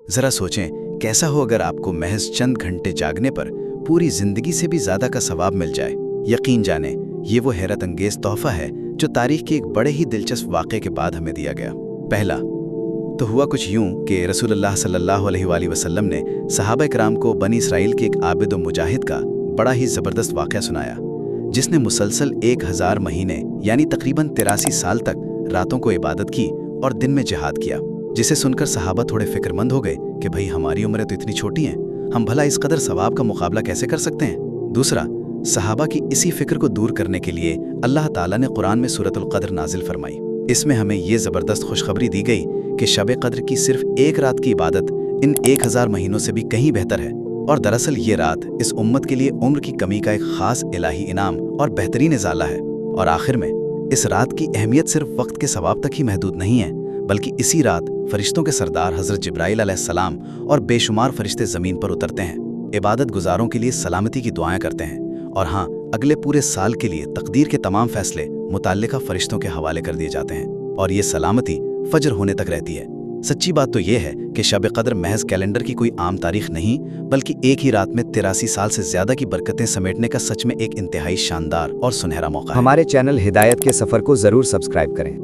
जरा सोचें, कैसा हो अगर आपको महज चंद घंटे जागने पर पूरी जिंदगी से भी ज्यादा का सवाब मिल जाए। यकीन जाने, ये वो हैरत अंगेज तोहफा है जो तारीख के एक बड़े ही दिलचस्प वाक़े के बाद हमें दिया गया। पहला तो हुआ कुछ यूं कि रसूलुल्लाह सल्लल्लाहु अलैहि वसल्लम ने सहाबा इकराम को बनी इसराइल के एक आबिद व मुजाहिद का बड़ा ही ज़बरदस्त वाक़या सुनाया, जिसने मुसलसल 1000 महीने यानी तकरीबन 83 साल तक रातों को इबादत की और दिन में जिहाद किया। जिसे सुनकर सहाबा थोड़े फिक्रमंद हो गए कि भाई हमारी उम्रें तो इतनी छोटी हैं, हम भला इस कदर सवाब का मुकाबला कैसे कर सकते हैं। दूसरा, सहाबा की इसी फिक्र को दूर करने के लिए अल्लाह ताला ने कुरान में सूरतुल क़द्र नाजिल फरमाई। इसमें हमें ये ज़बरदस्त खुशखबरी दी गई कि शब क़द्र की सिर्फ एक रात की इबादत इन 1000 महीनों से भी कहीं बेहतर है, और दरअसल ये रात इस उम्मत के लिए उम्र की कमी का एक खास इलाही इनाम और बेहतरीन इजाला है। और आखिर में इस रात की अहमियत सिर्फ वक्त के सवाब तक ही महदूद नहीं है, बल्कि इसी रात फरिश्तों के सरदार हज़रत जिब्राइल अलैहिस्सलाम और बेशुमार फरिश्ते ज़मीन पर उतरते हैं, इबादत गुजारों के लिए सलामती की दुआएं करते हैं, और हाँ, अगले पूरे साल के लिए तकदीर के तमाम फैसले मुताल्लिका फरिश्तों के हवाले कर दिए जाते हैं, और ये सलामती फजर होने तक रहती है। सच्ची बात तो ये है कि शब क़द्र महज कैलेंडर की कोई आम तारीख नहीं, बल्कि एक ही रात में 83 साल से ज्यादा की बरकतें समेटने का सच में एक इंतहाई शानदार और सुनहरा मौका है। हमारे चैनल हिदायत के सफ़र को ज़रूर सब्सक्राइब करें।